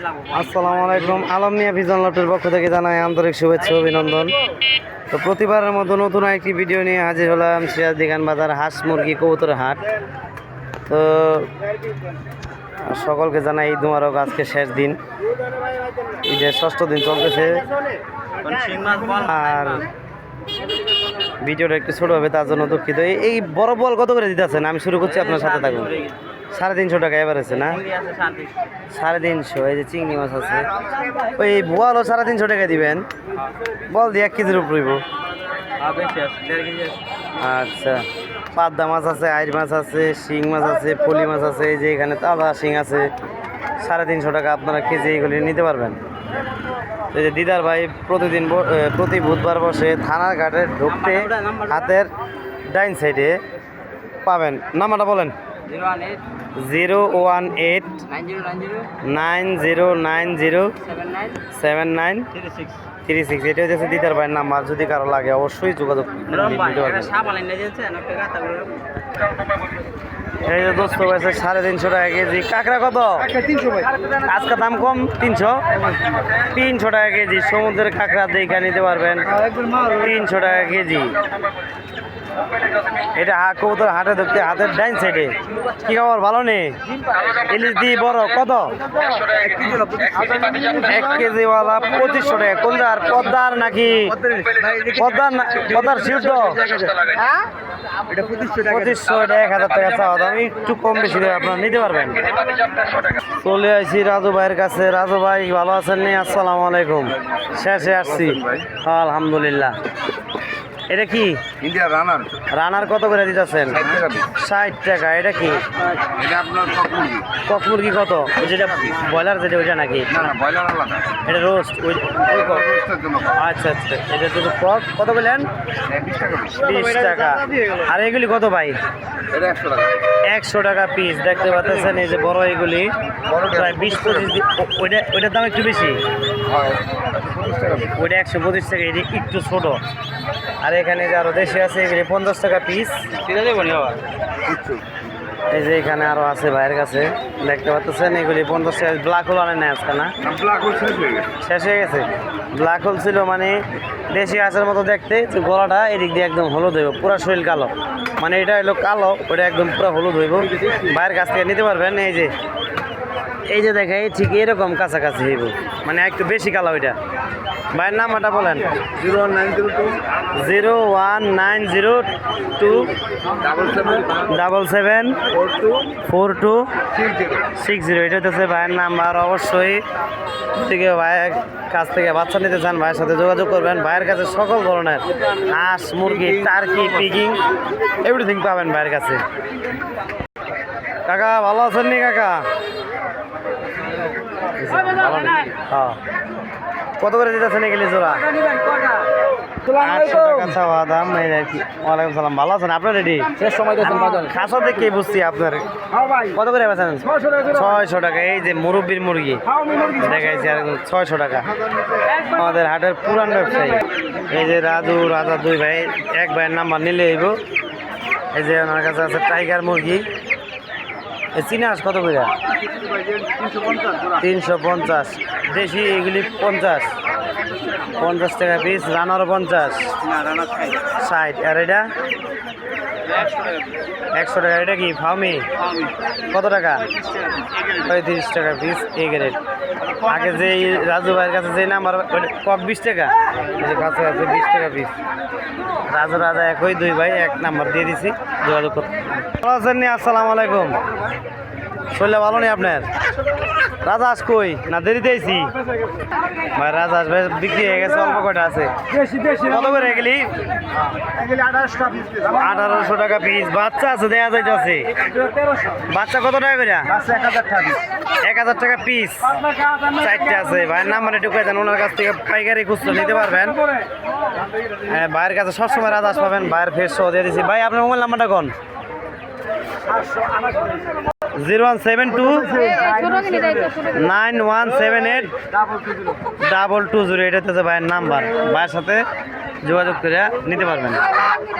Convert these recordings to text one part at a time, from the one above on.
আসসালামু আলাইকুম। আলম মিয়া ভিজন লটের পক্ষ থেকে জানাই আন্তরিক শুভেচ্ছা অভিনন্দন। তো প্রতিবারের মতো নতুন একটি ভিডিও নিয়ে হাজির হলাম সিরাজদি খান বাজার হাঁস মুরগি কবুতরের হাট। তো সকলকে জানাই ঈদ মোবারক। আজকে শেষ দিন, ঈদের ষষ্ঠ দিন চলতেছে। আর ভিডিওটা একটু ছোট হবে, তার জন্য দুঃখিত। এই বড় বল কত করে দিতেছেন? আমি শুরু করছি, আপনার সাথে থাকুন। 350 টাকা এবার আছে না? 350। এই যে চিংড়ি মাছ আছে, ওই বলও 350 টাকা দিবেন। বল দিয়ে 1 কেজির উপর হইব। আচ্ছা, পাবদা মাছ আছে, আইর মাছ আছে, শিং মাছ আছে, পলি মাছ আছে। এই যে এখানে তাজা শিং আছে, 350 টাকা আপনারা কেজি এগুলি নিতে পারবেন। এই যে দিদার ভাই প্রতি বুধবার বসে থানার ঘাটে ঢুকতে হাতের ডাইন সাইডে পাবেন। নাম্বারটা বলেন। 018 9090 7936। এটা হচ্ছে দিদার ভাইয়ের নাম্বার। যদি কারো লাগে অবশ্যই যোগাযোগ করতে পারবেন। এই যে দোস্ত হয়েছে 350 টাকা কেজি। কাঁকড়া কত? আজকে দাম কম, 300 টাকা কেজি। সমুদ্রের কাঁকড়া দেখে নিতে পারবেন 300 টাকা কেজি। এটা কবুতর হাটে ঢুকতে হাতের ডাইন সাইডে। কি খবর? ভালো নেই? ইলিশ দি বড় কত? 1 কেজিওয়ালা 2500 টাকা। কোন যার? পদ্মার নাকি? পদ্মার শিউট 2500 টাকা, 1000 টাকা চাওয়া দাম। একটু কম বেশি আপনারা নিতে পারবেন। চলে আসছি রাজু ভাইয়ের কাছে। রাজু ভাই ভালো আছেন নি? আসসালামু আলাইকুম। শেষে আসছি, আলহামদুলিল্লাহ। এটা কি? India runner. রানার কত করে দিতেছেন? 60 টাকা। এটা কি? এটা আপনার কক মুরগি কত? যেটা ব্রয়লার, যেটা ওইটা নাকি? না না, ব্রয়লার আলাদা। এটা রোস্ট। ওই রোস্টের জন্য। আচ্ছা আচ্ছা, এটা তো কক কত বললেন? 20 টাকা। আর এগুলি কত ভাই? এটা 100 টাকা। 100 টাকা পিস। দেখতে পাচ্ছেন এই যে বড় এগুলি প্রায় 20-25। ওইটার দাম একটু বেশি। ওইটা 125 টাকা। এটা একটু ছোট। আর এখানে যে আরো দেশি আছে, এগুলি 50 টাকা পিস। এই যে এখানে আরো আছে ভাইয়ের কাছে, দেখতে পাচ্ছেন এগুলি 50 টাকা। ব্ল্যাক হোল আনে না আজকে? না, শেষ হয়ে গেছে। ব্ল্যাক হোল ছিল মানে দেশি হাঁসের মতো দেখতে, গলাটা এদিক দিয়ে একদম হলুদ হইব, পুরো শরীর কালো। মানে এটা হলো কালো, ওটা একদম পুরো হলুদ হইব। ভাইয়ের কাছ থেকে নিতে পারবেন। এই যে দেখাই ঠিক এরকম কাছাকাছি হইব, মানে একটু বেশি কালো ওইটা। ভাইয়ের নাম্বারটা বলেন। 01902 774260। এটা হচ্ছে ভাইয়ের নাম্বার। অবশ্যই থেকে ভাইয়ের কাছ থেকে বাচ্চা নিতে চান, ভাইয়ের সাথে যোগাযোগ করবেন। ভাইয়ের কাছে সকল ধরনের হাঁস, মুরগি, টার্কি, পিকিং এভরিথিং পাবেন ভাইয়ের কাছে। কাকা ভালো আছেন নি? কাকা হ্যাঁ, কত করে দিতেছেন এগুলি জোড়া? 800 টাকা চাওয়া দাম। ওয়ালাইকুম সালাম, ভালো আছেন? আপনার রেডি? শেষ সময় খাসা দেখে বুঝছি আপনার। কত করে বেছেন? 600 টাকা। এই যে মুরব্বির মুরগি দেখাইছি, আর 600 টাকা। আমাদের হাটের পুরান ব্যবসায়ী এই যে রাজা দুই ভাই। এক ভাইয়ের নাম্বার নিলে এইব। এই যে ওনার কাছে আছে টাইগার মুরগি। এই চীনা হাঁস কত করে? 350। দেশি এগুলি 50 টাকা পিস। রানারও 50, 60। আর এটা 100 টাকা। এটা কি ফার্মি? কত টাকা? 30 টাকা পিস। A grade. আগে যে রাজু ভাইয়ের কাছে যে নাম্বার, কক 20 টাকা। কাছে আছে 20 টাকা পিস। রাজা একই, দুই ভাই এক নাম্বার দিয়ে দিছি, যোগাযোগ করতে। ভালো আছেন নি? আসসালামু আলাইকুম। শরীর ভালো নেই আপনার? রাজহাঁস কই? না দেরিতে আইছি ভাই। রাজহাঁস ভাই বিক্রি হয়ে গেছে, অল্প কয়টা আছে। কত করে এগুলি? 1800 টাকা পিস। বাচ্চা আছে দেখা যাইতেছে। বাচ্চা কত টাকা করে? 1000 টাকা পিস। 4টে আছে। ভাইয়ের নাম্বারে ঢুকে যান, ওনার কাছ থেকে পাইকারি খুচরো নিতে পারবেন। হ্যাঁ, ভাইয়ের কাছে সবসময় রাজহাঁস পাবেন। ভাইয়ের ফেস সহ দিয়ে দিচ্ছি। ভাই আপনার মোবাইল নাম্বারটা কোন? 0172 9178 220। এটা হচ্ছে ভাইয়ের নাম্বার। ভাইয়ের সাথে যোগাযোগ করে নিতে পারবেন।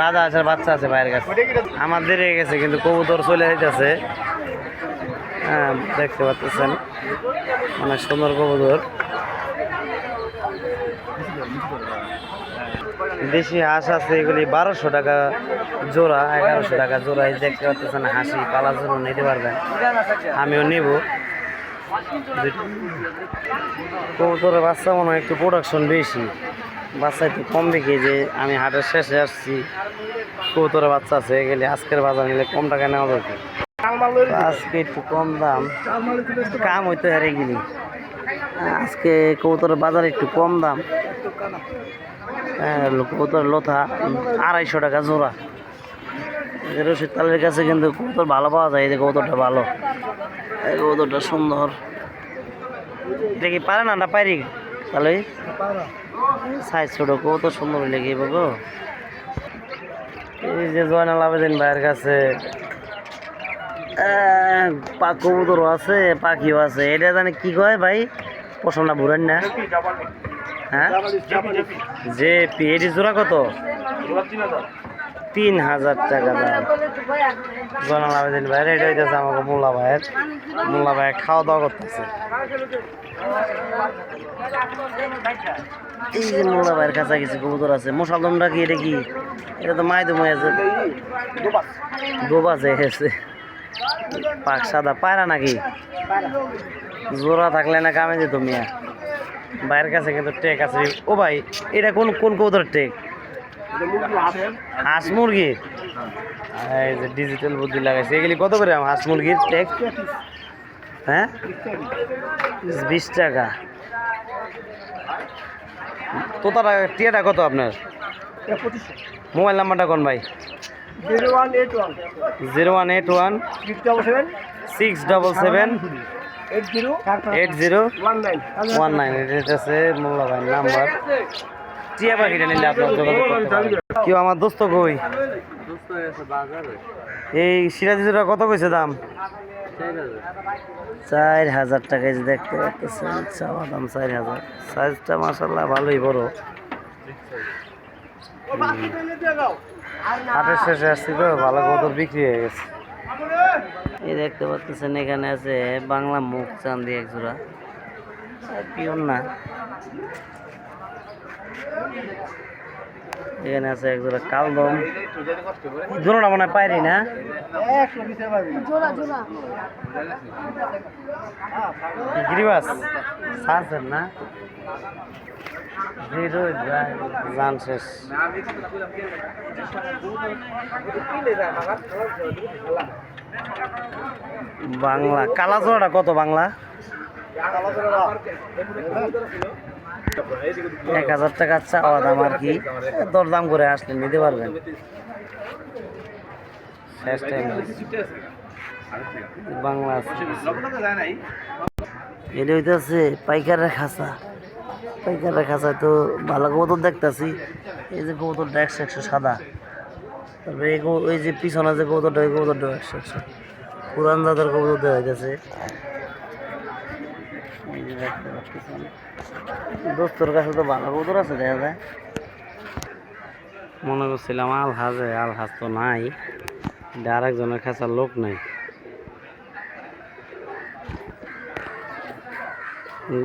রাজা আছে, বাচ্চা আছে ভাইয়ের কাছে। আমার দেরি হয়ে গেছে, কিন্তু কবুতর চলে যাইতেছে। হ্যাঁ, দেখতে পাচ্ছেন। অনেক সুন্দর কবুতর। দেশি হাঁস আছে এগুলি 1200 টাকা জোড়া, 1100 টাকা জোড়া। এই দেখতে পাচ্ছেন হাসি পালার জন্য নিতে পারবেন, আমিও নেব। কবুতরের বাচ্চা মনে হয় একটু প্রোডাকশন বেশি, বাচ্চা একটু কম দেখি। যে আমি হাটের শেষে আসছি, কবুতরের বাচ্চা আছে গেলে আজকের বাজার নিলে কম টাকা নেওয়া দরকার। আজকে একটু কম দাম, কাম হইতে হারে গেলি। আজকে কবুতরের বাজার একটু কম দাম। কবুতর লোথা 250 টাকা জোড়া। রশিদ তালের কাছে কিন্তু কবুতর ভালো পাওয়া যায়। এই যে কবুতরটা ভালো, এই কবুতরটা সুন্দর। এটা কি পারে না পারি তাহলে সাইজ ছোট, কবুতর সুন্দর লেগে গো। এই যে জয়নাল আবেদিন ভাইয়ের কাছে কবুতরও আছে, পাখিও আছে। এটা জানি কি কয় ভাই, পছন্দ বুড়ান না? হ্যাঁ, যে এটি জোড়া কত? 3000 টাকা দাম। জয়নাল আবেদিন ভাইয়ের এটা হইতেছে আমাকে মোল্লা ভাইয়ের খাওয়া দাওয়া করতেছে। এই যে মোল্লা ভাইয়ের কাছে কিছু কবুতর আছে। মশালদমটা কি? এটা কি? এটা তো মাইদুমাই আছে, দোবাজ এসেছে। পাক সাদা পায়রা নাকি? জোড়া থাকলে না কামে যেত মিয়া। ভাইয়ের কাছে কিন্তু টেক আছে। ও ভাই, এটা কোন কোন কবুতরের টেক? হাঁস মুরগি। এই যে ডিজিটাল বুদ্ধি লাগাইছে। এগুলি কত করে হাঁস মুরগির টেক? হ্যাঁ, 20 টাকা। তোতারা টিয়াটা কত আপনার? মোবাইল নাম্বারটা কোন ভাই? 0181 677 8019। এটা হচ্ছে মোল্লা ভাইয়ের নাম্বার। টিয়া পাখিটা নিলে আপনার যোগাযোগ করতে পারেন। কেউ আমার দোস্ত কই? এই সিরাজিটা কত কইছে দাম? 4000 টাকা। যে দেখতে পাচ্ছেন চাওয়া দাম 4000। সাইজটা মাশাআল্লাহ ভালোই বড়। হাটের শেষে আসছি তো, ভালো কবুতর বিক্রি হয়ে গেছে। এই দেখতে পাচ্ছেন এখানে আছে বাংলা মুখ চান্দি এক জোড়া, পিওর না। এখানে আছে এক জোড়া কালদম। জোড়াটা মনে হয় পাইরি না? গিরিবাস সারছেন না? জান শেষ। বাংলা কালা জোড়াটা কত? বাংলা 1000 টাকা চাওয়া দাম আর কি, দরদাম করে আসলে নিতে পারবেন। শেষ টাইম বাংলা এটা হইতেছে পাইকারের খাঁচা। পাইকারের খাঁচায় তো ভালো কবুতর দেখতেছি। এই যে কবুতরটা 100 সাদা। তারপরে ওই যে পিছনে যে কবুতরটা, ওই কবুতরটা 100 পুরান জাতের কবুতর দেওয়া হইতেছে। দোস্তর কাছে তো ভালো কবুতর আছে দেখা যায়। মনে করছিলাম আলহাজ তো নাই, আরেকজনের খাঁচার লোক নাই।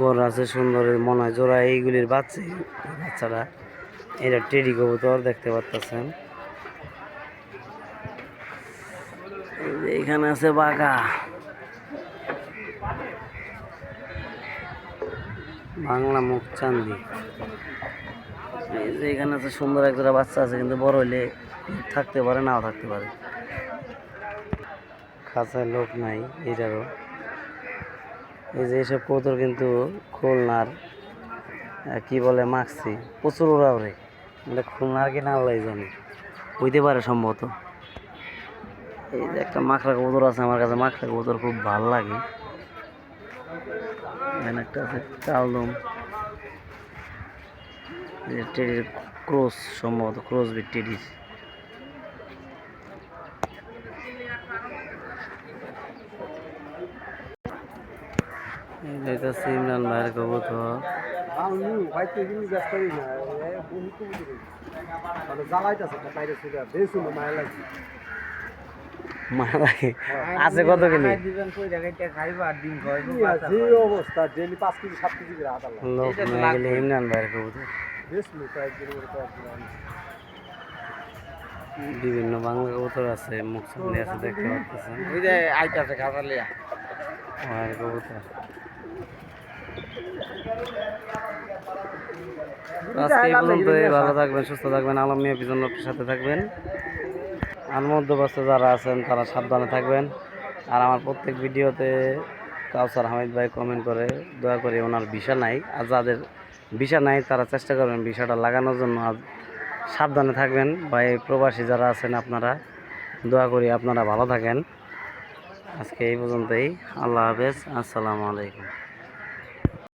গড় আছে সুন্দর, মনে হয় জোড়া এইগুলির বাচ্চারা। এটা টেডি কবুতর দেখতে পাচ্ছেন। এখানে আছে বাঘা, বাংলা মুখ চান্দি। এই যে এখানে আছে সুন্দর এক জোড়া বাচ্চা আছে, কিন্তু বড় হইলে থাকতে পারে, নাও থাকতে পারে। খাঁচায় লোক নাই এটারও। এই যে এইসব কবুতর কিন্তু খুলনার কি বলে মাখছি, প্রচুর ওরা ওরে। এটা খুলনার কি না আল্লাহ জানে, হইতে পারে সম্ভবত। এই যে একটা মাখরা কবুতর আছে আমার কাছে, মাখরা কবুতর খুব ভালো লাগে। এখানে একটা আছে কালদম, টেডির ক্রস, সম্ভবত ক্রস বিট টেডির। এটা ইমরান ভাইয়ের কবুতর। মায়া লাগে আছে কত কিলি অবস্থা ডেলি 5 কেজি 7 কেজি করে হাত আল্লাহ লোক মায়া গেলে ইমরান ভাইয়ের কবুতর বেশ লোক একদিন করে তো বিভিন্ন বাংলা কবুতর আছে মুখ সামনে আছে দেখতে পাচ্ছেন ওই যে আইতাছে খাসালিয়া মায়ের কবুতর আজকে এই পর্যন্তই। ভালো থাকবেন, সুস্থ থাকবেন, আলম মিয়া পিজন লোকটির সাথে থাকবেন। আর মধ্যপ্রাচ্য যারা আছেন তারা সাবধানে থাকবেন। আর আমার প্রত্যেক ভিডিওতে কাউসার হামিদ ভাই কমেন্ট করে দয়া করে ওনার ভিসা নাই, আর যাদের ভিসা নাই তারা চেষ্টা করবেন ভিসাটা লাগানোর জন্য। আর সাবধানে থাকবেন ভাই, প্রবাসী যারা আছেন আপনারা দয়া করি আপনারা ভালো থাকেন। আজকে এই পর্যন্তই। আল্লাহ হাফেজ, আসসালামু আলাইকুম।